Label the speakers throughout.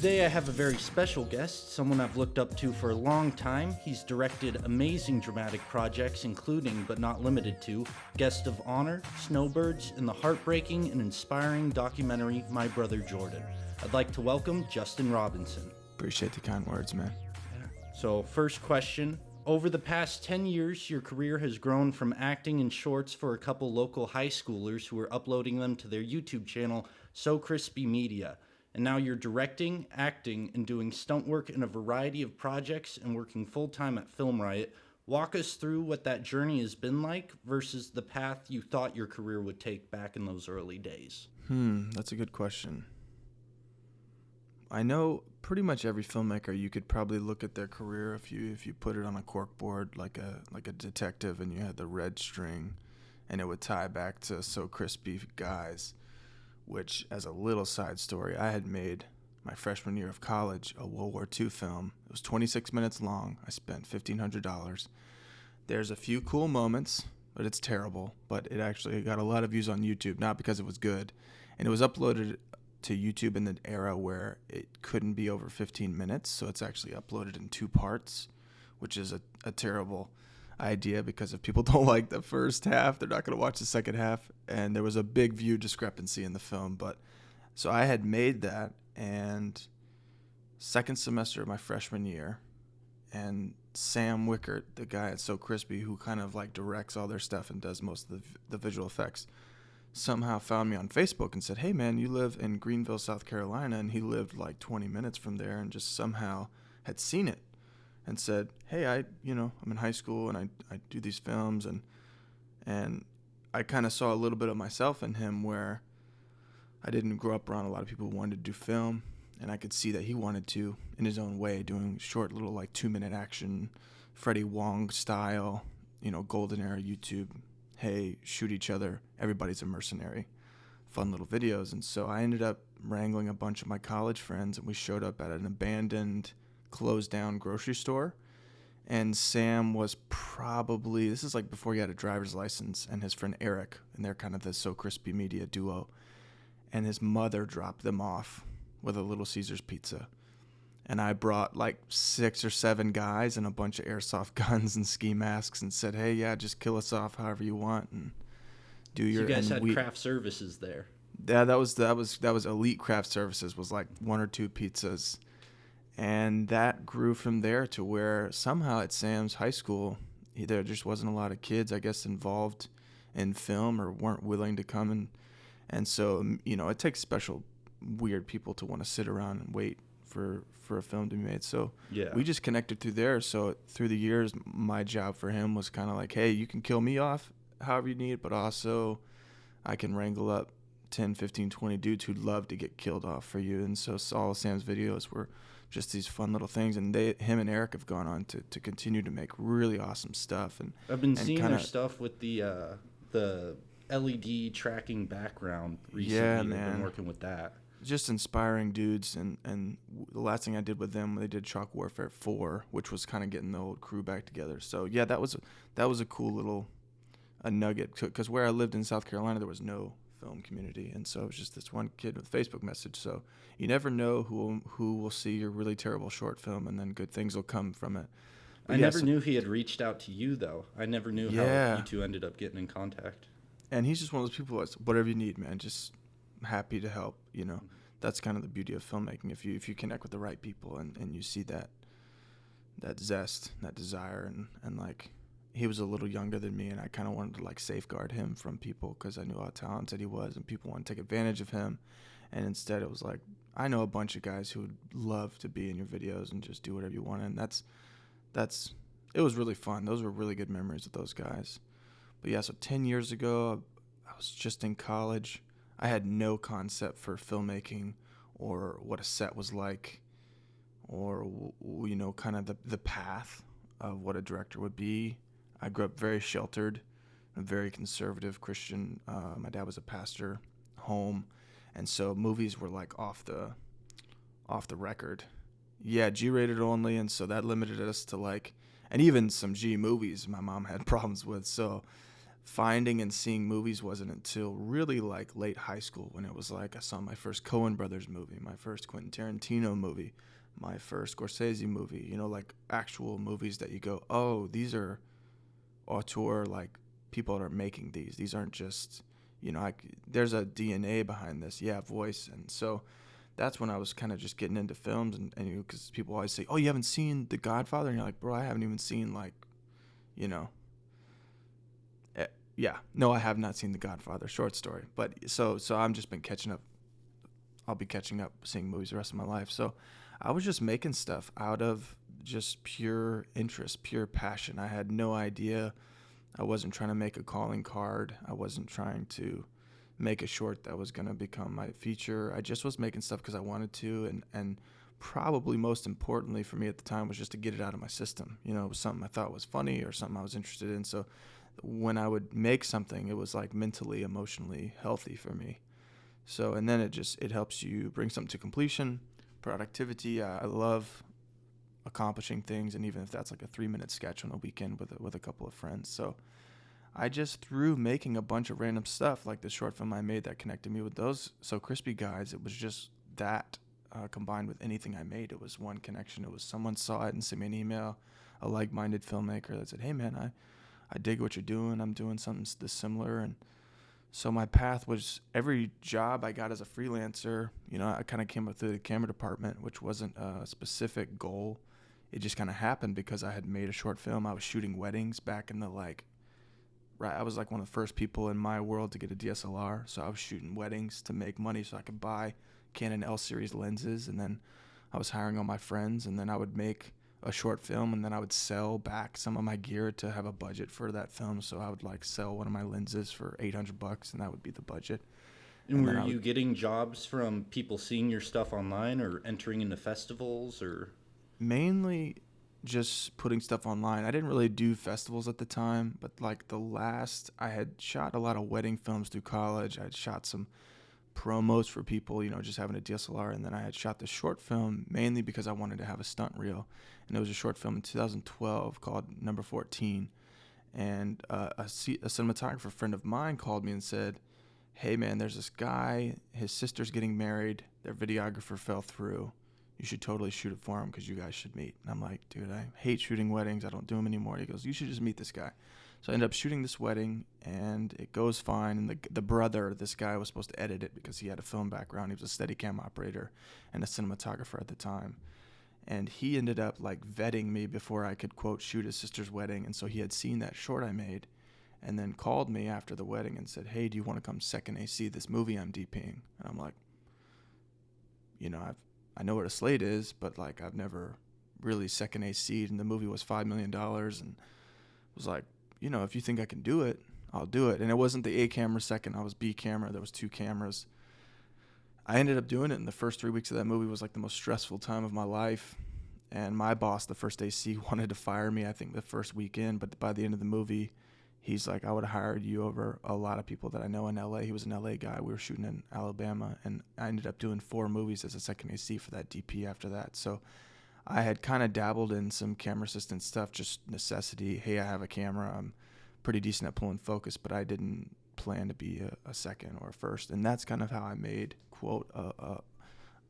Speaker 1: Today I have a very special guest, someone I've looked up to for a long time. He's directed amazing dramatic projects, including, but not limited to, Guest of Honor, Snowbirds, and the heartbreaking and inspiring documentary My Brother Jordan. I'd like to welcome Justin Robinson.
Speaker 2: Appreciate the kind words, man.
Speaker 1: So, first question. Over the past 10 years, your career has grown from acting in shorts for a couple local high schoolers who are uploading them to their YouTube channel, So Crispy Media. And now you're directing, acting, and doing stunt work in a variety of projects and working full-time at Film Riot. Walk us through what that journey has been like versus the path you thought your career would take back in those early days.
Speaker 2: That's a good question. I know pretty much every filmmaker, you could probably look at their career if you put it on a corkboard like a detective and you had the red string and it would tie back to So Crispy Guys, which, as a little side story, I had made my freshman year of college a World War II film. It was 26 minutes long. I spent $1,500. There's a few cool moments, but it's terrible. But it actually got a lot of views on YouTube, not because it was good. And it was uploaded to YouTube in the era where it couldn't be over 15 minutes, so it's actually uploaded in 2 parts, which is a terrible idea because if people don't like the first half, they're not going to watch the second half. And there was a big view discrepancy in the film. But so I had made that, and second semester of my freshman year, and Sam Wickert, the guy at So Crispy, who kind of like directs all their stuff and does most of the visual effects, somehow found me on Facebook and said, "Hey man, you live in Greenville, South Carolina," and he lived like 20 minutes from there, and just somehow had seen it and said, "Hey, I'm in high school and I do these films," and I kind of saw a little bit of myself in him where I didn't grow up around a lot of people who wanted to do film, and I could see that he wanted to in his own way, doing short little like 2-minute action, Freddie Wong style, golden era YouTube. Hey, shoot each other, everybody's a mercenary, fun little videos. And so I ended up wrangling a bunch of my college friends, and we showed up at an abandoned, closed down grocery store. And Sam was probably, this is like before he had a driver's license, and his friend Eric, and they're kind of the So Crispy Media duo. And his mother dropped them off with a Little Caesars pizza. And I brought like 6 or 7 guys and a bunch of airsoft guns and ski masks and said, "Hey, yeah, just kill us off however you want and do your."
Speaker 1: So you guys had craft services there.
Speaker 2: Yeah, that was elite craft services. Was like 1 or 2 pizzas, and that grew from there to where somehow at Sam's high school, there just wasn't a lot of kids, I guess, involved in film or weren't willing to come and so it takes special weird people to want to sit around and wait for a film to be made. So
Speaker 1: yeah,
Speaker 2: we just connected through there. So through the years, my job for him was kind of like, hey, you can kill me off however you need, but also I can wrangle up 10, 15, 20 dudes who'd love to get killed off for you. And so all of Sam's videos were just these fun little things. And him and Eric have gone on to continue to make really awesome stuff. And
Speaker 1: I've been seeing their stuff with the LED tracking background recently.
Speaker 2: Yeah,
Speaker 1: man.
Speaker 2: man.
Speaker 1: Been working with that.
Speaker 2: Just inspiring dudes, and the last thing I did with them, they did Chalk Warfare 4, which was kind of getting the old crew back together. So yeah, that was a cool little nugget, because where I lived in South Carolina, there was no film community, and so it was just this one kid with a Facebook message. So you never know who will see your really terrible short film, and then good things will come from it. But
Speaker 1: I never knew he had reached out to you, though. I never knew how you two ended up getting in contact.
Speaker 2: And he's just one of those people that's whatever you need, man, just happy to help. That's kind of the beauty of filmmaking. If you connect with the right people and you see that zest, that desire, and like he was a little younger than me, and I kind of wanted to like safeguard him from people because I knew how talented he was, and people wanted to take advantage of him. And instead, it was like, I know a bunch of guys who would love to be in your videos and just do whatever you want, and it was really fun. Those were really good memories with those guys. But yeah, so 10 years ago, I was just in college. I had no concept for filmmaking or what a set was like, or kind of the path of what a director would be. I grew up very sheltered, a very conservative Christian. My dad was a pastor home, and so movies were like off the record. Yeah, G-rated only, and so that limited us to like, and even some G movies my mom had problems with. So finding and seeing movies wasn't until really like late high school, when it was like I saw my first Coen Brothers movie, my first Quentin Tarantino movie, my first Scorsese movie, you know, like actual movies that you go, oh, these are auteur, like people that are making these. These aren't just, you know, there's a DNA behind this. Yeah, voice. And so that's when I was kind of just getting into films, and you know, because people always say, oh, you haven't seen The Godfather? And you're like, bro, I haven't even seen, like, you know, yeah, no, I have not seen The Godfather, short story. But so I'm just been catching up. I'll be catching up seeing movies the rest of my life. So I was just making stuff out of just pure interest, pure passion. I had no idea. I wasn't trying to make a calling card. I wasn't trying to make a short that was going to become my feature. I just was making stuff because I wanted to, and probably most importantly for me at the time was just to get it out of my system. You know, it was something I thought was funny or something I was interested in. So when I would make something, it was like mentally, emotionally healthy for me. So, and then it helps you bring something to completion, productivity. I love accomplishing things, and even if that's like a 3-minute sketch on a weekend with a couple of friends. So I just, through making a bunch of random stuff, like the short film I made that connected me with those So Crispy guys, it was just that combined with anything I made. It was one connection. It was someone saw it and sent me an email, a like-minded filmmaker that said, hey man, I dig what you're doing. I'm doing something this similar. And so my path was, every job I got as a freelancer, you know, I kind of came up through the camera department, which wasn't a specific goal. It just kind of happened because I had made a short film. I was shooting weddings back in the I was like one of the first people in my world to get a DSLR. So I was shooting weddings to make money so I could buy Canon L series lenses. And then I was hiring all my friends, and then I would make a short film, and then I would sell back some of my gear to have a budget for that film. So I would like sell one of my lenses for $800, and that would be the budget.
Speaker 1: And were you getting jobs from people seeing your stuff online or entering into festivals, or?
Speaker 2: Mainly just putting stuff online. I didn't really do festivals at the time, but like I had shot a lot of wedding films through college. I had shot some promos for people, you know, just having a DSLR. And then I had shot the short film mainly because I wanted to have a stunt reel. And it was a short film in 2012 called Number 14. And a cinematographer friend of mine called me and said, hey man, there's this guy, his sister's getting married, their videographer fell through. You should totally shoot it for him because you guys should meet. And I'm like, dude, I hate shooting weddings. I don't do them anymore. He goes, you should just meet this guy. So I ended up shooting this wedding, and it goes fine. And the brother, this guy, was supposed to edit it because he had a film background. He was a Steadicam operator and a cinematographer at the time. And he ended up like vetting me before I could, quote, shoot his sister's wedding. And so he had seen that short I made and then called me after the wedding and said, hey, do you want to come second AC this movie I'm DPing? And I'm like, you know, I know what a slate is, but like I've never really second AC'd, and the movie was $5 million, and was like, you know, if you think I can do it, I'll do it. And it wasn't the A camera second, I was B camera. There was 2 cameras. I ended up doing it, and the first 3 weeks of that movie was like the most stressful time of my life. And my boss, the first AC, wanted to fire me, I think, the first weekend, but by the end of the movie, he's like, I would have hired you over a lot of people that I know in LA. He was an LA guy. We were shooting in Alabama, and I ended up doing 4 movies as a second AC for that DP after that. So I had kind of dabbled in some camera assistant stuff, just necessity. Hey, I have a camera. I'm pretty decent at pulling focus, but I didn't plan to be a second or a first. And that's kind of how I made, quote,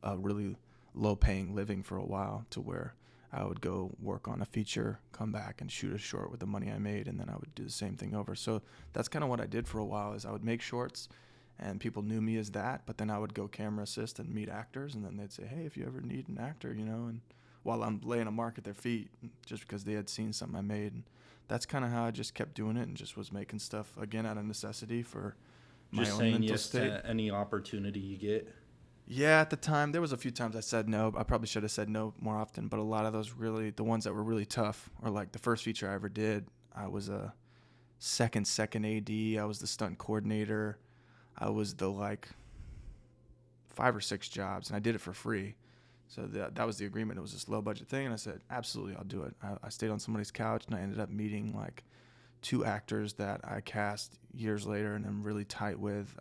Speaker 2: a really low-paying living for a while, to where I would go work on a feature, come back and shoot a short with the money I made, and then I would do the same thing over. So that's kind of what I did for a while, is I would make shorts, and people knew me as that, but then I would go camera assist and meet actors, and then they'd say, hey, if you ever need an actor, you know, and while I'm laying a mark at their feet, just because they had seen something I made. And that's kind of how I just kept doing it, and just was making stuff, again, out of necessity for my
Speaker 1: just
Speaker 2: own
Speaker 1: saying
Speaker 2: mental
Speaker 1: yes
Speaker 2: state.
Speaker 1: to any opportunity you get.
Speaker 2: Yeah, at the time, there was a few times I said no. I probably should have said no more often, but a lot of those really, the ones that were really tough, or like the first feature I ever did, I was a second AD, I was the stunt coordinator, I was the like 5 or 6 jobs, and I did it for free. So that was the agreement. It was this low budget thing, and I said, absolutely, I'll do it. I stayed on somebody's couch, and I ended up meeting like 2 actors that I cast years later, and I'm really tight with.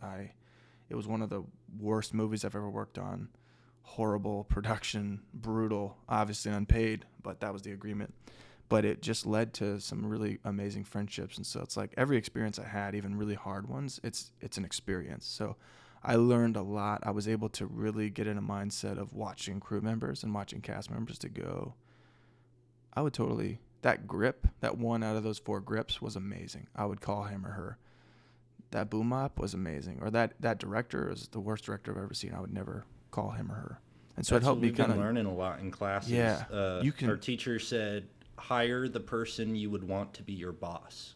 Speaker 2: It was one of the worst movies I've ever worked on. Horrible production, brutal, obviously unpaid, but that was the agreement. but it just led to some really amazing friendships. And so it's like every experience I had, even really hard ones, it's an experience. So I learned a lot. I was able to really get in a mindset of watching crew members and watching cast members to go, I would totally, that grip, that one out of those 4 grips was amazing. I would call him or her. That boom op was amazing. Or that director is the worst director I've ever seen. I would never call him or her. And so it helped me kind of
Speaker 1: learning a lot in classes.
Speaker 2: Yeah, you can.
Speaker 1: Our teacher said, hire the person you would want to be your boss.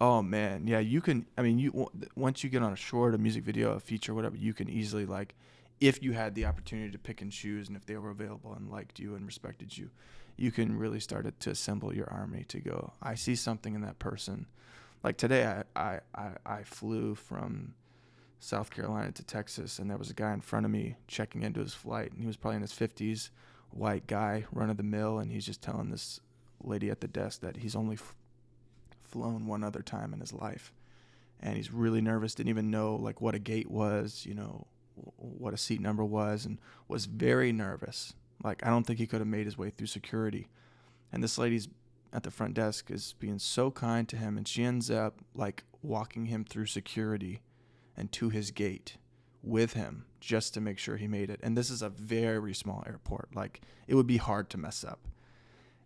Speaker 2: Oh man, yeah, you can. I mean, once you get on a short, a music video, a feature, whatever, you can easily, like, if you had the opportunity to pick and choose, and if they were available and liked you and respected you, you can really start to assemble your army to go, I see something in that person. Like today, I flew from South Carolina to Texas, and there was a guy in front of me checking into his flight, and he was probably in his 50s, white guy, run of the mill, and he's just telling this lady at the desk that he's only flown one other time in his life, and he's really nervous, didn't even know like what a gate was, what a seat number was, and was very nervous. Like, I don't think he could have made his way through security. And this lady's at the front desk is being so kind to him, and she ends up like walking him through security and to his gate with him just to make sure he made it. And this is a very small airport. Like, it would be hard to mess up.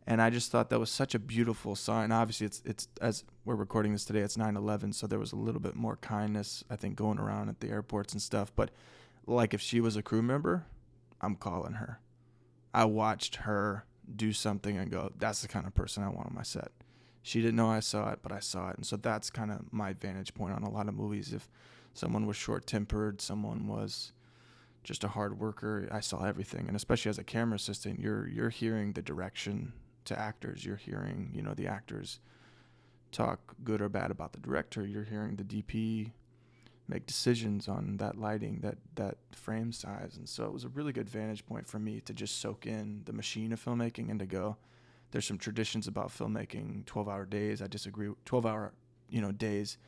Speaker 2: And I just thought that was such a beautiful sign. Obviously, it's as we're recording this today, it's 9/11, so there was a little bit more kindness, I think, going around at the airports and stuff. But like, if she was a crew member, I'm calling her. I watched her do something and go, that's the kind of person I want on my set. She didn't know I saw it, but I saw it. And so that's kind of my vantage point on a lot of movies. If someone was short-tempered, someone was just a hard worker, I saw everything. And especially as a camera assistant, you're hearing the direction to actors. You're hearing, the actors talk good or bad about the director. You're hearing the DP make decisions on that lighting, that frame size. And so it was a really good vantage point for me to just soak in the machine of filmmaking and to go, there's some traditions about filmmaking, 12-hour days. I disagree. 12-hour, days,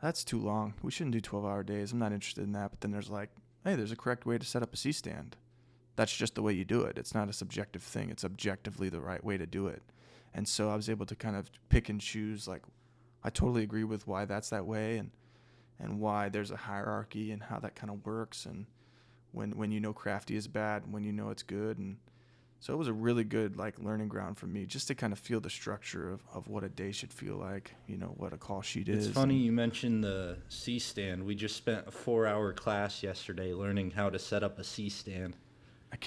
Speaker 2: that's too long. We shouldn't do 12-hour days. I'm not interested in that. But then there's like, hey, there's a correct way to set up a C-stand. That's just the way you do it. It's not a subjective thing. It's objectively the right way to do it. And so I was able to kind of pick and choose, like, I totally agree with why that's that way, and why there's a hierarchy and how that kind of works, and when crafty is bad, when it's good. And so it was a really good, like, learning ground for me, just to kind of feel the structure of what a day should feel like, what a call sheet is.
Speaker 1: It's funny you mentioned the C-stand. We just spent a 4-hour class yesterday learning how to set up a C-stand.
Speaker 2: I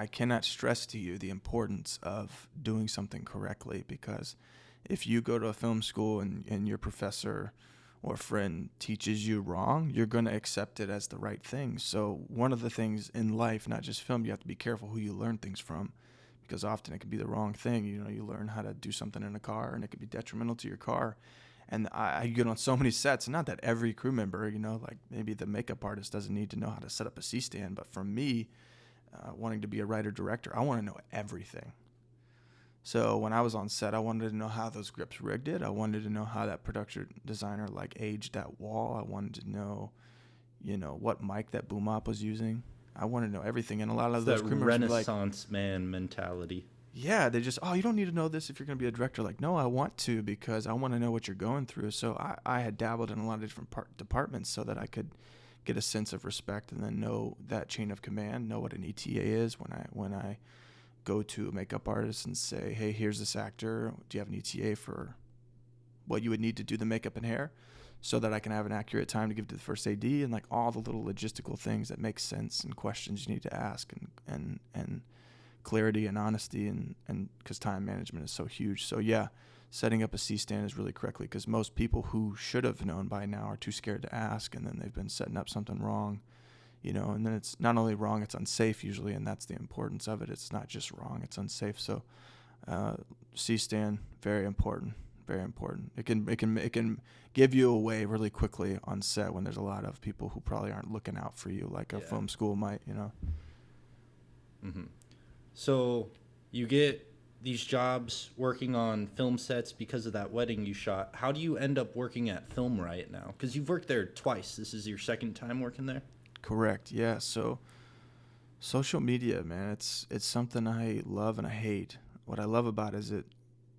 Speaker 2: cannot stress to you the importance of doing something correctly, because if you go to a film school and your professor or friend teaches you wrong, you're going to accept it as the right thing. So one of the things in life, not just film, you have to be careful who you learn things from, because often it can be the wrong thing. You learn how to do something in a car, and it could be detrimental to your car. And I get on so many sets, and not that every crew member, like maybe the makeup artist doesn't need to know how to set up a C-stand, but for me, wanting to be a writer-director, I want to know everything. So when I was on set, I wanted to know how those grips rigged it. I wanted to know how that production designer aged that wall. I wanted to know, what mic that boom op was using. I wanted to know everything. And a lot of those crew members were like,
Speaker 1: Renaissance man mentality.
Speaker 2: Yeah, they just, you don't need to know this if you're going to be a director. Like, no, I want to, because I want to know what you're going through. So I had dabbled in a lot of different departments so that I could get a sense of respect and then know that chain of command, know what an ETA is when I go to a makeup artist and say, hey, here's this actor. Do you have an ETA for what you would need to do the makeup and hair, so that I can have an accurate time to give to the first AD, and like all the little logistical things that make sense and questions you need to ask, and clarity and honesty, and because time management is so huge. So yeah, setting up a C-stand is really correctly, because most people who should have known by now are too scared to ask, and then they've been setting up something wrong. And then it's not only wrong, it's unsafe usually, and that's the importance of it. It's not just wrong, it's unsafe. So C-stand, very important, very important. It can give you away really quickly on set when there's a lot of people who probably aren't looking out for you like a film school might,
Speaker 1: Mm-hmm. So you get these jobs working on film sets because of that wedding you shot. How do you end up working at Film Riot now? Because you've worked there twice. This is your second time working there?
Speaker 2: Correct. Yeah. So social media, man, it's something I love and I hate. What I love about it is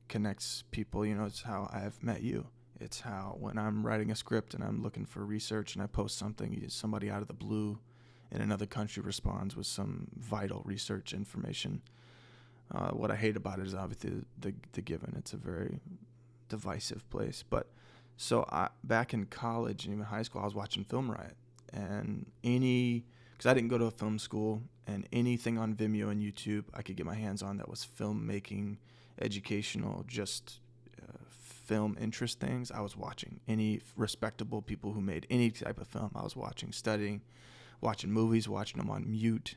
Speaker 2: connects people. You know, it's how I've met you. It's how when I'm writing a script and I'm looking for research and I post something, somebody out of the blue in another country responds with some vital research information. What I hate about it is obviously the given. It's a very divisive place. But so back in college and even high school, I was watching Film Riot, and because I didn't go to a film school, and anything on Vimeo and YouTube I could get my hands on that was filmmaking, educational, just film interest things, I was watching. Any respectable people who made any type of film, I was watching, studying, watching movies, watching them on mute,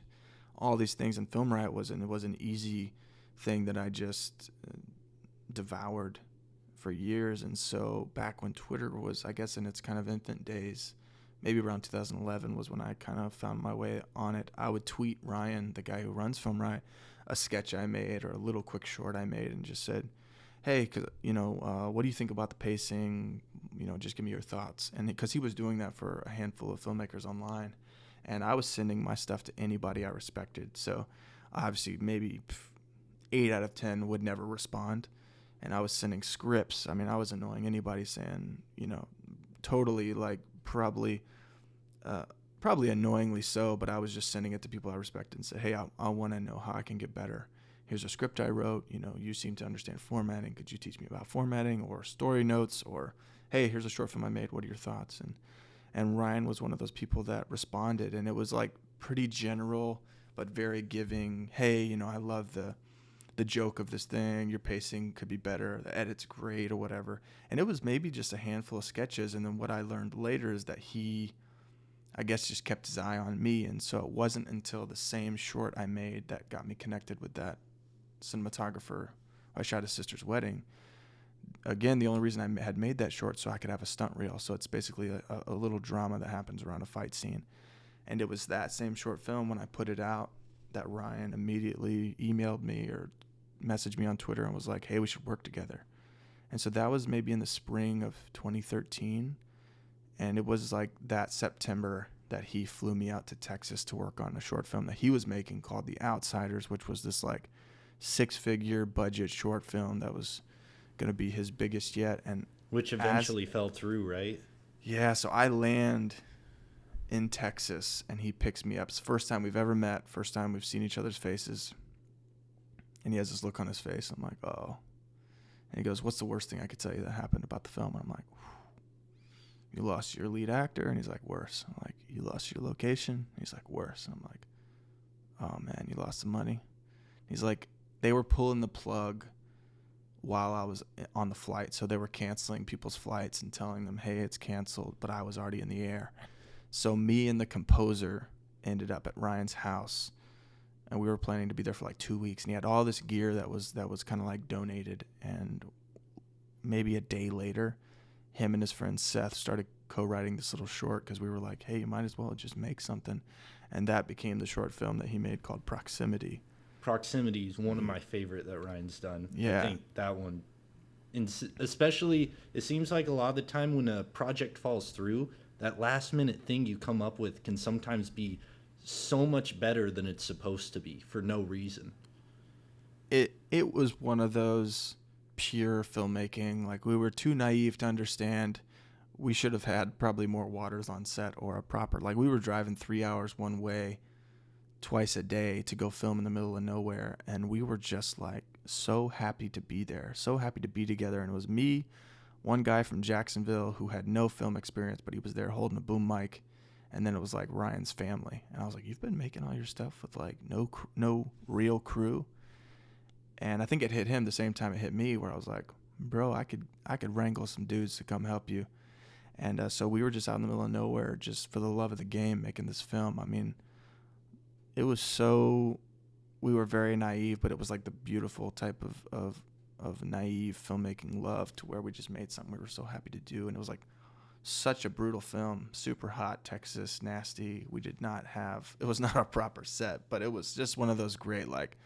Speaker 2: all these things. And Film Riot was an easy thing that I just devoured for years. And so back when Twitter was, I guess, in its kind of infant days, maybe around 2011 was when I kind of found my way on it. I would tweet Ryan, the guy who runs Film Riot, a sketch I made or a little quick short I made, and just said, hey, what do you think about the pacing? Just give me your thoughts. And because he was doing that for a handful of filmmakers online, and I was sending my stuff to anybody I respected. So obviously maybe 8 out of 10 would never respond. And I was sending scripts. I mean, I was annoying anybody, saying, totally like probably annoyingly so, but I was just sending it to people I respected and said, hey, I want to know how I can get better. Here's a script I wrote. You seem to understand formatting. Could you teach me about formatting or story notes? Or, hey, here's a short film I made. What are your thoughts? And Ryan was one of those people that responded, and it was like pretty general but very giving. Hey, I love the joke of this thing. Your pacing could be better. The edit's great or whatever. And it was maybe just a handful of sketches. And then what I learned later is that he, I guess, just kept his eye on me. And so it wasn't until the same short I made that got me connected with that cinematographer. I shot his sister's wedding. Again, the only reason I had made that short so I could have a stunt reel. So it's basically a little drama that happens around a fight scene. And it was that same short film, when I put it out, that Ryan immediately emailed me or messaged me on Twitter and was like, hey, we should work together. And so that was maybe in the spring of 2013. And it was like that September that he flew me out to Texas to work on a short film that he was making called The Outsiders, which was this like 6-figure budget short film that was going to be his biggest yet. And
Speaker 1: which eventually fell through, right?
Speaker 2: Yeah, so I land in Texas and he picks me up. It's the first time we've ever met, first time we've seen each other's faces. And he has this look on his face. I'm like, oh. And he goes, what's the worst thing I could tell you that happened about the film? And I'm like, you lost your lead actor? And he's like, worse. I'm like, you lost your location? He's like, worse. And I'm like, oh man, you lost the money? He's like, they were pulling the plug while I was on the flight. So they were canceling people's flights and telling them, hey, it's canceled, but I was already in the air. So me and the composer ended up at Ryan's house, and we were planning to be there for like 2 weeks. And he had all this gear that was kind of like donated. And maybe a day later, him and his friend Seth started co-writing this little short because we were like, hey, you might as well just make something. And that became the short film that he made called Proximity.
Speaker 1: Proximity is one of my favorite that Ryan's done.
Speaker 2: Yeah.
Speaker 1: I think that one, especially, it seems like a lot of the time when a project falls through, that last minute thing you come up with can sometimes be so much better than it's supposed to be for no reason.
Speaker 2: It was one of those pure filmmaking. Like, we were too naive to understand we should have had probably more waters on set or a proper, like, we were driving 3 hours one way twice a day to go film in the middle of nowhere, and we were just like so happy to be there, so happy to be together. And it was me, one guy from Jacksonville who had no film experience, but he was there holding a boom mic, and then it was like Ryan's family. And I was like, you've been making all your stuff with like no real crew? And I think it hit him the same time it hit me, where I was like, bro, I could wrangle some dudes to come help you. And so we were just out in the middle of nowhere, just for the love of the game, making this film. I mean, it was we were very naive, but it was like the beautiful type of naive filmmaking love, to where we just made something we were so happy to do. And it was like such a brutal film, super hot, Texas, nasty. It was not a proper set, but it was just one of those great, like,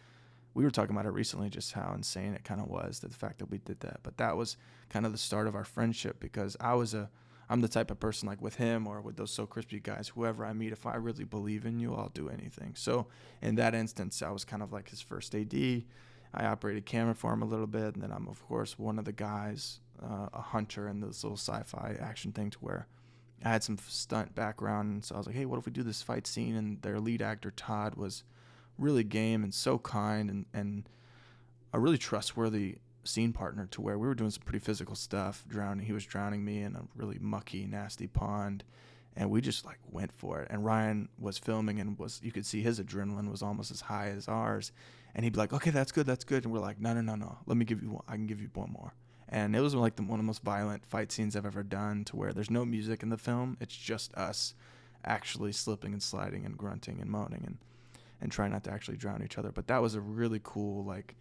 Speaker 2: we were talking about it recently, just how insane it kind of was, the fact that we did that. But that was kind of the start of our friendship, because I'm the type of person, like with him or with those So Crispy guys, whoever I meet, if I really believe in you, I'll do anything. So in that instance, I was kind of like his first AD. I operated camera for him a little bit, and then I'm of course one of the guys, a hunter in this little sci-fi action thing, to where I had some stunt background, and so I was like, hey, what if we do this fight scene? And their lead actor Todd was really game and so kind, and a really trustworthy scene partner, to where we were doing some pretty physical stuff. He was drowning me in a really mucky, nasty pond, and we just like went for it. And Ryan was filming, and you could see his adrenaline was almost as high as ours. And he'd be like, okay, that's good. And we're like, no. Let me give you one. I can give you one more. And it was like one of the most violent fight scenes I've ever done, to where there's no music in the film. It's just us actually slipping and sliding and grunting and moaning and trying not to actually drown each other. But that was a really cool, like,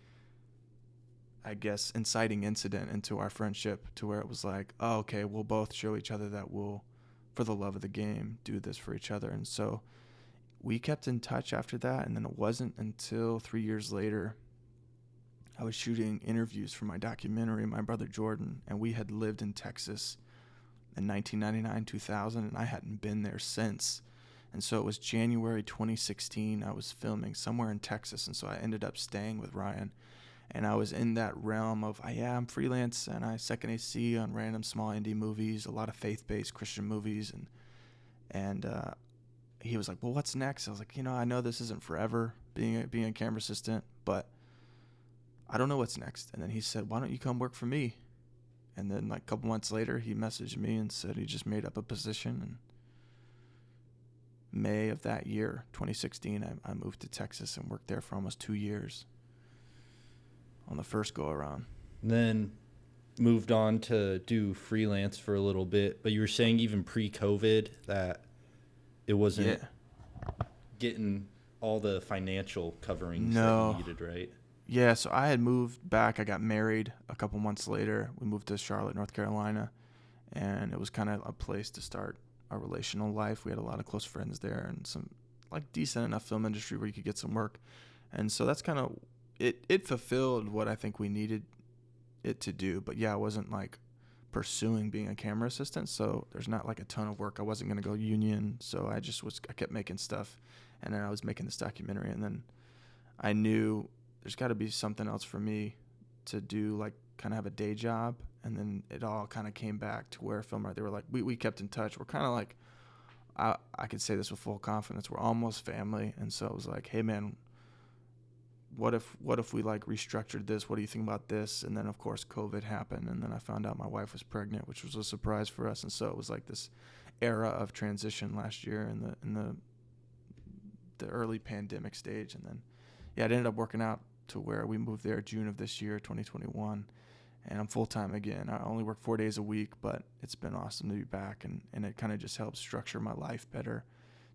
Speaker 2: I guess, inciting incident into our friendship, to where it was like, oh, okay, we'll both show each other that we'll, for the love of the game, do this for each other. And so we kept in touch after that. And then it wasn't until 3 years later, I was shooting interviews for my documentary, My Brother Jordan, and we had lived in Texas in 1999, 2000, and I hadn't been there since. And so it was January 2016. I was filming somewhere in Texas, and so I ended up staying with Ryan. And I was in that realm of, I'm freelance, and I second AC on random small indie movies, a lot of faith-based Christian movies. And he was like, well, what's next? I was like, I know this isn't forever, being a camera assistant, but I don't know what's next. And then he said, why don't you come work for me? And then like a couple months later, he messaged me and said he just made up a position. And May of that year, 2016, I moved to Texas and worked there for almost 2 years on the first go around.
Speaker 1: Then moved on to do freelance for a little bit, but you were saying even pre-COVID that it wasn't getting all the financial coverings that you needed, right?
Speaker 2: Yeah, so I had moved back. I got married a couple months later. We moved to Charlotte, North Carolina, and it was kind of a place to start a relational life. We had a lot of close friends there and some like decent enough film industry where you could get some work. And so that's kind of, it fulfilled what I think we needed it to do. But yeah, I wasn't like pursuing being a camera assistant, so there's not like a ton of work. I wasn't going to go union, so I kept making stuff. And then I was making this documentary, and then I knew there's got to be something else for me to do, like kind of have a day job. And then it all kind of came back to where they were like, we kept in touch. We're kind of like, I could say this with full confidence, we're almost family. And so it was like, hey man, what if we like restructured this? What do you think about this? And then of course COVID happened, and then I found out my wife was pregnant, which was a surprise for us. And so it was like this era of transition last year in the early pandemic stage. And then it ended up working out to where we moved there June of this year, 2021. And I'm full-time again. I only work 4 days a week, but it's been awesome to be back. And it kind of just helps structure my life better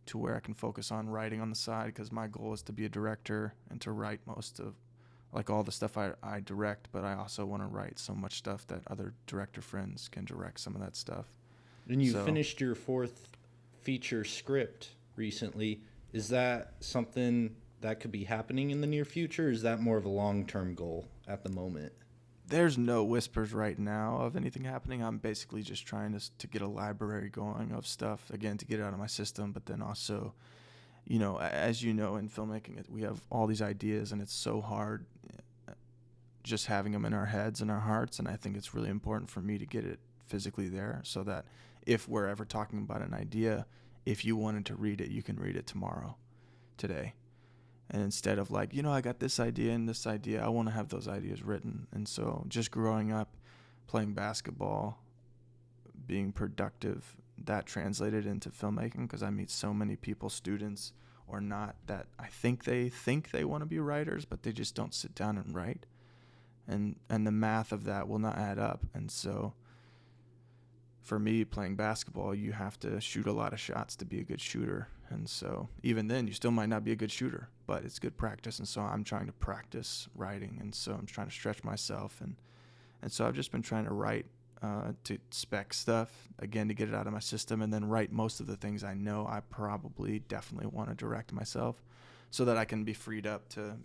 Speaker 2: to where I can focus on writing on the side, because my goal is to be a director and to write most of like all the stuff I direct, but I also want to write so much stuff that other director friends can direct some of that stuff.
Speaker 1: And you finished your 4th feature script recently. Is that something that could be happening in the near future? Or is that more of a long-term goal at the moment?
Speaker 2: There's no whispers right now of anything happening. I'm basically just trying to get a library going of stuff, again, to get it out of my system. But then also, as you know, in filmmaking, we have all these ideas, and it's so hard just having them in our heads and our hearts. And I think it's really important for me to get it physically there, so that if we're ever talking about an idea, if you wanted to read it, you can read it today. And instead of like, I got this idea and this idea, I want to have those ideas written. And so just growing up, playing basketball, being productive, that translated into filmmaking, because I meet so many people, students or not, that I think they want to be writers, but they just don't sit down and write. And the math of that will not add up. And so for me, playing basketball, you have to shoot a lot of shots to be a good shooter. And so even then, you still might not be a good shooter, but it's good practice. And so I'm trying to practice writing. And so I'm trying to stretch myself. And so I've just been trying to write to spec stuff, again, to get it out of my system, and then write most of the things I know I probably definitely want to direct myself, so that I can be freed up to,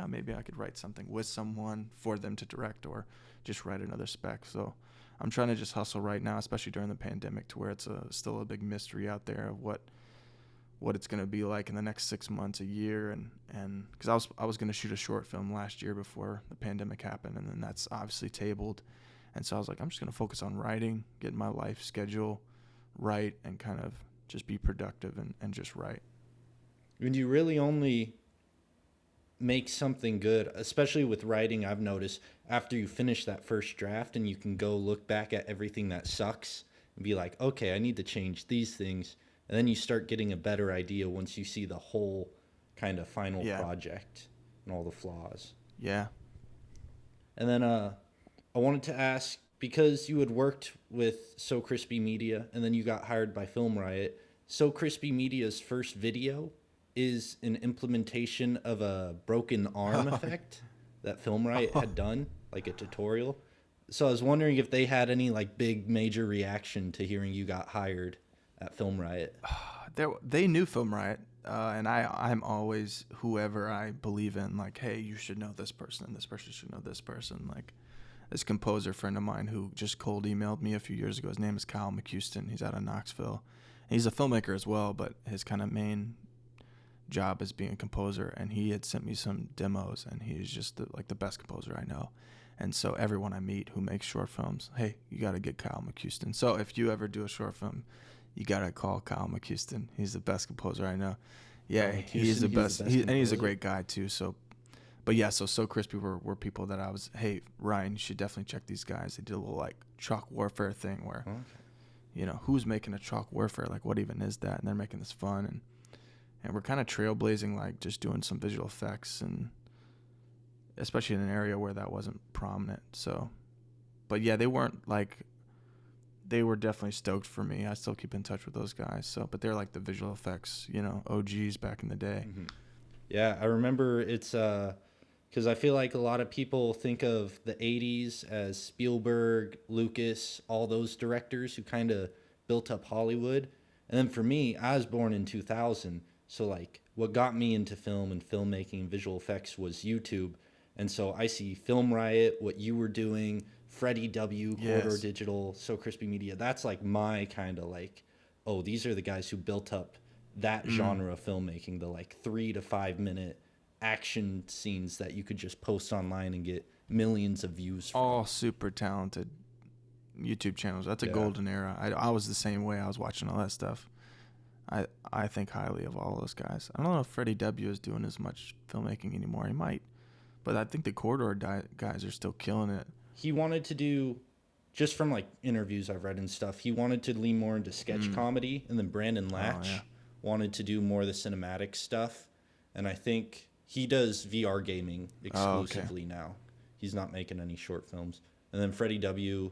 Speaker 2: maybe I could write something with someone for them to direct, or just write another spec. So I'm trying to just hustle right now, especially during the pandemic, to where it's still a big mystery out there of what what it's going to be like in the next 6 months, a year. And because I was going to shoot a short film last year before the pandemic happened, and then that's obviously tabled. And so I was like, I'm just going to focus on writing, getting my life schedule right, and kind of just be productive and just write.
Speaker 1: When you really only make something good, especially with writing, I've noticed after you finish that first draft and you can go look back at everything that sucks and be like, okay, I need to change these things. And then you start getting a better idea once you see the whole kind of final project and all the flaws.
Speaker 2: Yeah.
Speaker 1: And then I wanted to ask, because you had worked with So Crispy Media and then you got hired by Film Riot, So Crispy Media's first video is an implementation of a broken arm effect that Film Riot had done, like a tutorial. So I was wondering if they had any like big major reaction to hearing you got hired at Film Riot.
Speaker 2: They knew Film Riot, and I'm always whoever I believe in, like, hey, you should know this person, and this person should know this person. Like, this composer friend of mine who just cold emailed me a few years ago, his name is Kyle McHouston. He's out of Knoxville. And he's a filmmaker as well, but his kind of main job as being a composer, and he had sent me some demos, and he's just the best composer I know. And so everyone I meet who makes short films, hey, you got to get Kyle McHouston. So if you ever do a short film, you got to call Kyle McHouston. He's the best composer I know. Yeah, he's the best. And he's a great guy too. So, but yeah, so Crispy were people that I was, hey, Ryan, you should definitely check these guys. They did a little like chalk warfare thing where, you know, who's making a chalk warfare? Like, what even is that? And they're making this fun. And we're kind of trailblazing, like just doing some visual effects, and especially in an area where that wasn't prominent. So, but yeah, they were definitely stoked for me. I still keep in touch with those guys. So, but they're like the visual effects, you know, OGs back in the day.
Speaker 1: Mm-hmm. Yeah, I remember it's because I feel like a lot of people think of the 80s as Spielberg, Lucas, all those directors who kind of built up Hollywood. And then for me, I was born in 2000. So like what got me into film and filmmaking and visual effects was YouTube. And so I see Film Riot, what you were doing, Freddie W, Corridor Digital, So Crispy Media. That's like my kind of like, oh, these are the guys who built up that genre of filmmaking, the like 3 to 5 minute action scenes that you could just post online and get millions of views from.
Speaker 2: All super talented YouTube channels. That's a golden era. I was the same way. I was watching all that stuff. I think highly of all those guys. I don't know if Freddie W is doing as much filmmaking anymore. He might. But I think the Corridor guys are still killing it.
Speaker 1: He wanted to do, just from like interviews I've read and stuff, he wanted to lean more into sketch comedy. And then Brandon Latch wanted to do more of the cinematic stuff. And I think he does VR gaming exclusively now. He's not making any short films. And then Freddie W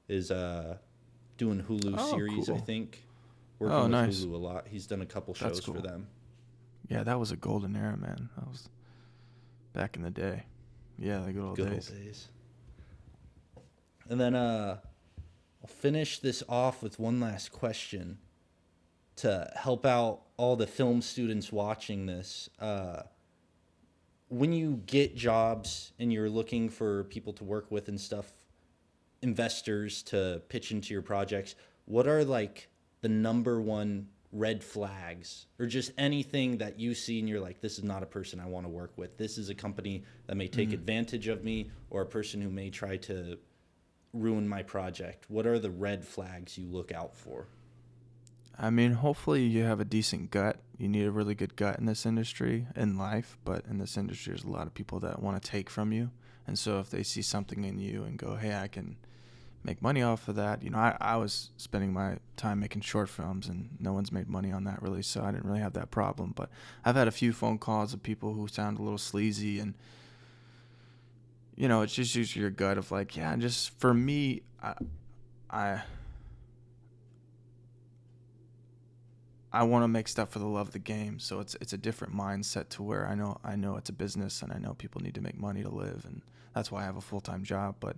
Speaker 1: is doing Hulu series, I think. Working with Hulu a lot. He's done a couple shows for them.
Speaker 2: Yeah, that was a golden era, man. That was back in the day. Yeah, the good old days.
Speaker 1: And then I'll finish this off with one last question to help out all the film students watching this. When you get jobs and you're looking for people to work with and stuff, investors to pitch into your projects, what are like the number one red flags or just anything that you see and you're like, this is not a person I want to work with. This is a company that may take advantage of me, or a person who may try to ruin my project. What are the red flags you look out for?
Speaker 2: I mean, hopefully you have a decent gut. You need a really good gut in this industry, in life, but in this industry there's a lot of people that want to take from you. And so if they see something in you and go, hey, I can make money off of that. You know, I was spending my time making short films, and no one's made money on that really, so I didn't really have that problem. But I've had a few phone calls of people who sound a little sleazy, and you know, it's just usually your gut of like, yeah, just for me, I want to make stuff for the love of the game. So it's a different mindset to where I know it's a business, and I know people need to make money to live, and that's why I have a full-time job. But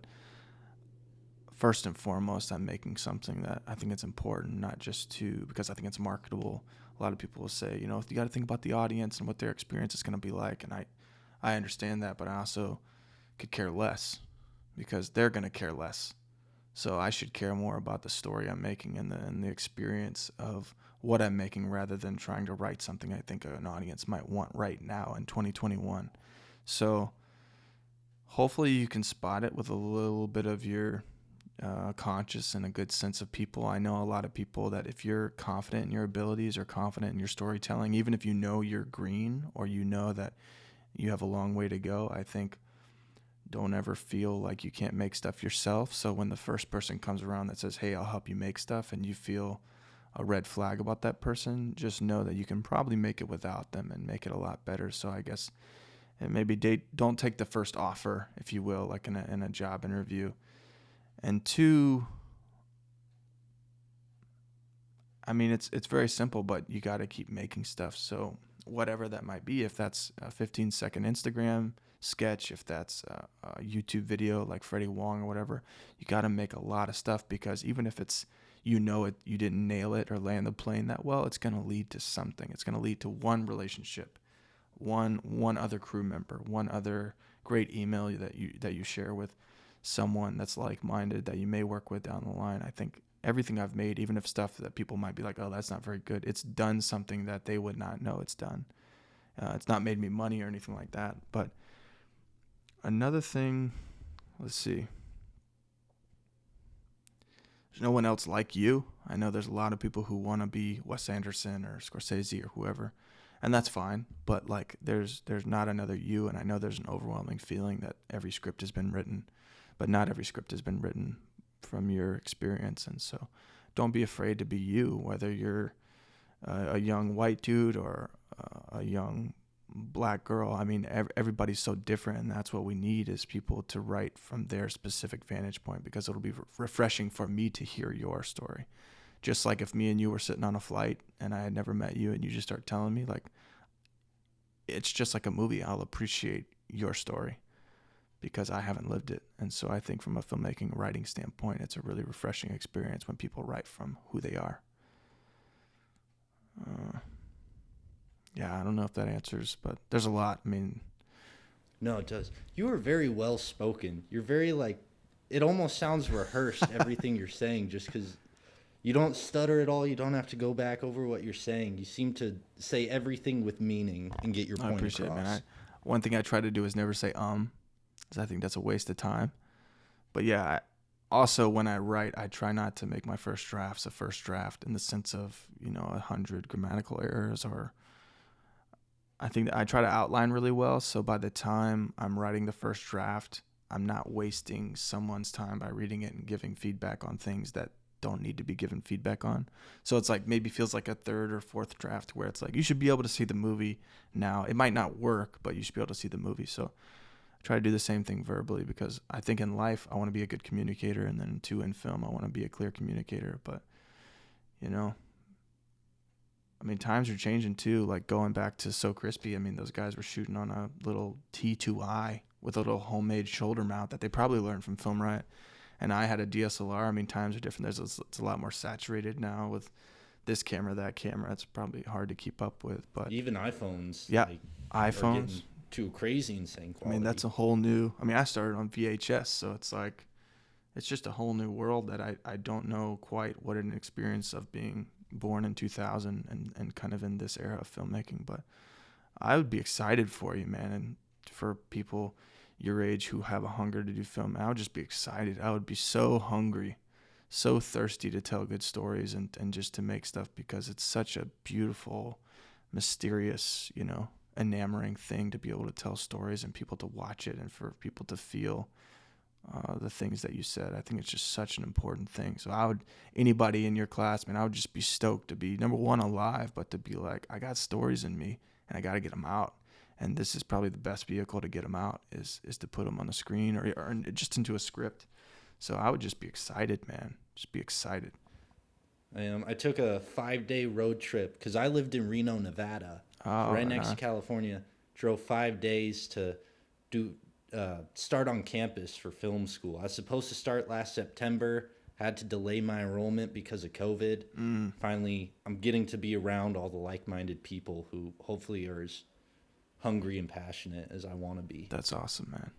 Speaker 2: first and foremost, I'm making something that I think it's important, not just because I think it's marketable. A lot of people will say, you know, you got to think about the audience and what their experience is going to be like. And I understand that, but I also could care less because they're going to care less. So I should care more about the story I'm making and the experience of what I'm making rather than trying to write something I think an audience might want right now in 2021. So hopefully you can spot it with a little bit of your conscious and a good sense of people. I know a lot of people that if you're confident in your abilities or confident in your storytelling, even if you know you're green or you know that you have a long way to go, I think don't ever feel like you can't make stuff yourself. So when the first person comes around that says, hey, I'll help you make stuff, and you feel a red flag about that person, just know that you can probably make it without them and make it a lot better. So I guess and maybe don't take the first offer, if you will, like in a job interview. And two, I mean, it's very simple, but you got to keep making stuff. So whatever that might be, if that's a 15-second Instagram sketch, if that's a YouTube video like Freddie Wong or whatever, you got to make a lot of stuff, because even if it's, you didn't nail it or land the plane that well, it's going to lead to something. It's going to lead to one relationship, one other crew member, one other great email that you share with someone that's like-minded that you may work with down the line. I think everything I've made, even if stuff that people might be like, oh, that's not very good, it's done something that they would not know it's done. It's not made me money or anything like that. But another thing, let's see. There's no one else like you. I know there's a lot of people who want to be Wes Anderson or Scorsese or whoever, and that's fine. But like, there's not another you, and I know there's an overwhelming feeling that every script has been written, but not every script has been written from your experience. And so don't be afraid to be you, whether you're a young white dude or a young black girl. I mean, everybody's so different, and that's what we need, is people to write from their specific vantage point, because it'll be refreshing for me to hear your story. Just like if me and you were sitting on a flight and I had never met you and you just start telling me, like, it's just like a movie. I'll appreciate your story because I haven't lived it. And so I think from a filmmaking writing standpoint, it's a really refreshing experience when people write from who they are. Yeah, I don't know if that answers, but there's a lot. I mean,
Speaker 1: no, it does. You are very well spoken. You're very, like, it almost sounds rehearsed, everything you're saying, just because you don't stutter at all. You don't have to go back over what you're saying. You seem to say everything with meaning and get your point across. I appreciate it, man.
Speaker 2: One thing I try to do is never say because I think that's a waste of time. But yeah, also when I write, I try not to make my first drafts a first draft in the sense of, 100 grammatical errors, or I think that I try to outline really well. So by the time I'm writing the first draft, I'm not wasting someone's time by reading it and giving feedback on things that don't need to be given feedback on. So it's like, maybe feels like a third or fourth draft where it's like, you should be able to see the movie now. It might not work, but you should be able to see the movie. So I try to do the same thing verbally, because I think in life, I want to be a good communicator. And then too, in film, I want to be a clear communicator. But, I mean, times are changing too. Like going back to So Crispy, I mean, those guys were shooting on a little T2i with a little homemade shoulder mount that they probably learned from Film Riot. And I had a DSLR. I mean, times are different. It's a lot more saturated now with this camera, that camera. It's probably hard to keep up with. But
Speaker 1: even iPhones,
Speaker 2: yeah,
Speaker 1: are
Speaker 2: iPhones,
Speaker 1: getting to crazy insane quality.
Speaker 2: I mean, that's a whole new. I mean, I started on VHS, so it's like, it's just a whole new world that I don't know quite what an experience of being born in 2000 and kind of in this era of filmmaking. But I would be excited for you, man, and for people your age who have a hunger to do film. I would just be excited. I would be so hungry, so thirsty to tell good stories and just to make stuff, because it's such a beautiful, mysterious, enamoring thing to be able to tell stories and people to watch it and for people to feel the things that you said. I think it's just such an important thing. So anybody in your class, man, I would just be stoked to be, number one, alive, but to be like, I got stories in me and I got to get them out. And this is probably the best vehicle to get them out is to put them on the screen or just into a script. So I would just be excited, man. Just be excited.
Speaker 1: I took a 5-day road trip because I lived in Reno, Nevada, right next to California. Drove 5 days to start on campus for film school. I was supposed to start last September. Had to delay my enrollment because of COVID. Finally, I'm getting to be around all the like-minded people who hopefully are as hungry and passionate as I want to be.
Speaker 2: That's awesome, man.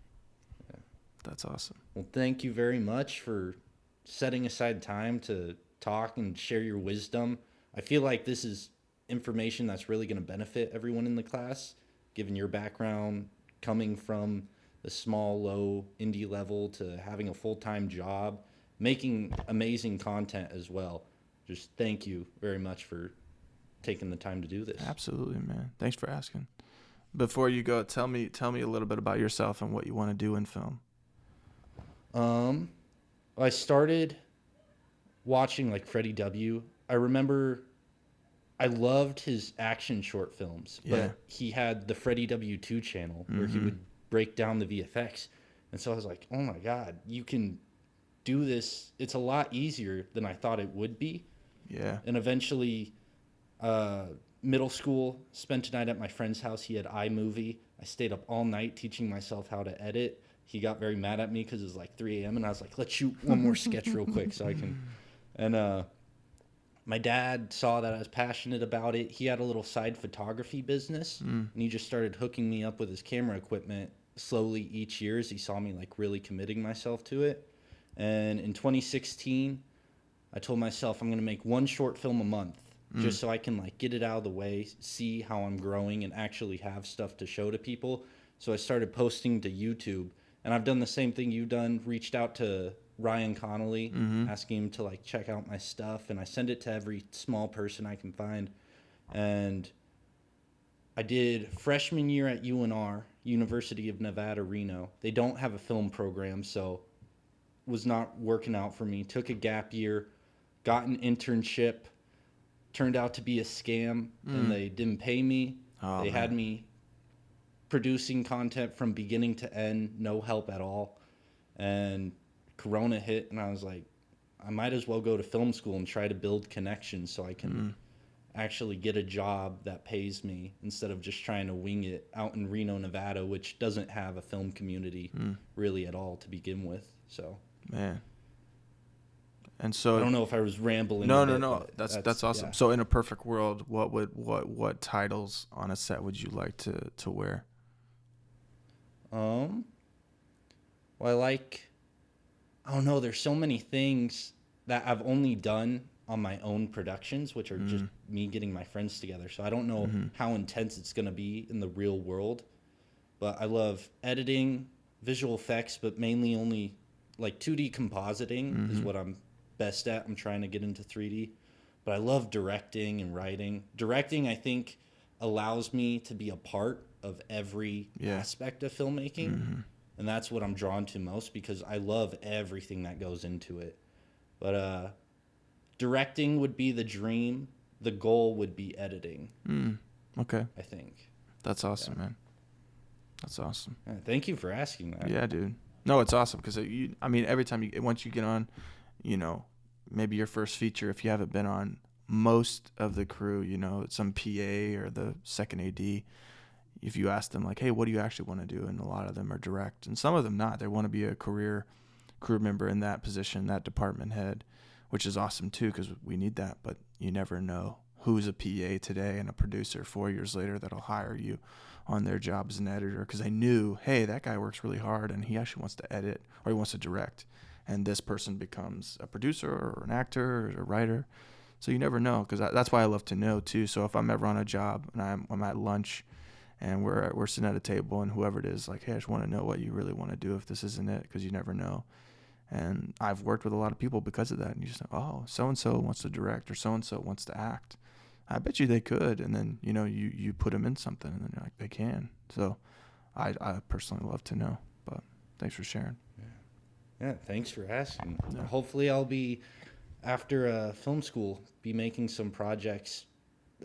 Speaker 2: Yeah. That's awesome.
Speaker 1: Well, thank you very much for setting aside time to talk and share your wisdom. I feel like this is information that's really going to benefit everyone in the class, given your background coming from the small, low indie level to having a full-time job, making amazing content as well. Just thank you very much for taking the time to do this.
Speaker 2: Absolutely, man. Thanks for asking. Before you go, tell me a little bit about yourself and what you want to do in film.
Speaker 1: I started watching like Freddie W. I remember I loved his action short films,
Speaker 2: Yeah.
Speaker 1: but he had the Freddie W2 channel where he would break down the VFX. And so I was like, oh my God, you can do this. It's a lot easier than I thought it would be.
Speaker 2: Yeah.
Speaker 1: And eventually, middle school, spent a night at my friend's house. He had iMovie. I stayed up all night teaching myself how to edit. He got very mad at me because it was like 3 a.m. and I was like, let's shoot one more sketch real quick so I can. And my dad saw that I was passionate about it. He had a little side photography business, and he just started hooking me up with his camera equipment slowly each year as he saw me like really committing myself to it. And in 2016, I told myself I'm going to make one short film a month just so I can like get it out of the way, see how I'm growing, and actually have stuff to show to people. So I started posting to YouTube, and I've done the same thing you've done, reached out to Ryan Connolly, asking him to like check out my stuff, and I send it to every small person I can find. And I did freshman year at UNR, University of Nevada, Reno. They don't have a film program, so was not working out for me. Took a gap year, got an internship, turned out to be a scam, and they didn't pay me. They had me producing content from beginning to end, no help at all. And Corona hit, and I was like, I might as well go to film school and try to build connections so I can actually get a job that pays me instead of just trying to wing it out in Reno, Nevada, which doesn't have a film community really at all to begin with. So,
Speaker 2: man. And so
Speaker 1: I don't know if I was rambling.
Speaker 2: No. That's awesome.
Speaker 1: Yeah.
Speaker 2: So in a perfect world, what titles on a set would you like to wear?
Speaker 1: Well, I don't know. There's so many things that I've only done on my own productions, which are just me getting my friends together. So I don't know how intense it's going to be in the real world. But I love editing, visual effects, but mainly only like 2D compositing is what I'm best at. I'm trying to get into 3D. But I love directing and writing. Directing, I think, allows me to be a part of every aspect of filmmaking. And that's what I'm drawn to most because I love everything that goes into it. But directing would be the dream. The goal would be editing.
Speaker 2: Okay.
Speaker 1: I think.
Speaker 2: That's awesome, man. That's awesome.
Speaker 1: Yeah, thank you for asking that.
Speaker 2: Yeah, dude. No, it's awesome because every time once you get on, maybe your first feature, if you haven't been on, most of the crew, some PA or the second AD, if you ask them like, hey, what do you actually want to do? And a lot of them are direct, and some of them not. They want to be a career crew member in that position, that department head, which is awesome too because we need that. But you never know who's a PA today and a producer 4 years later that'll hire you on their job as an editor because they knew, hey, that guy works really hard and he actually wants to edit or he wants to direct. And this person becomes a producer or an actor or a writer. So you never know because that's why I love to know too. So if I'm ever on a job and I'm at lunch and we're sitting at a table and whoever it is like, hey, I just want to know what you really want to do if this isn't it because you never know. And I've worked with a lot of people because of that. And you just know, oh, so-and-so wants to direct or so-and-so wants to act. I bet you they could. And then, you put them in something and then you're like, they can. So I personally love to know. But thanks for sharing.
Speaker 1: Yeah, thanks for asking.
Speaker 2: Yeah.
Speaker 1: Hopefully I'll be, after film school, be making some projects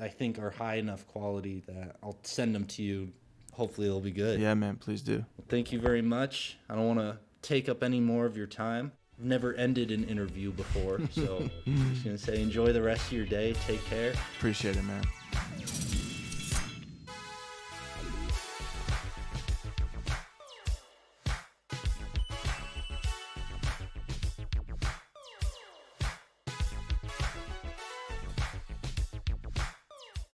Speaker 1: I think are high enough quality that I'll send them to you. Hopefully they'll be good.
Speaker 2: Yeah, man, please do.
Speaker 1: Well, thank you very much. I don't want to take up any more of your time. I've never ended an interview before, so I'm just going to say enjoy the rest of your day. Take care.
Speaker 2: Appreciate it, man.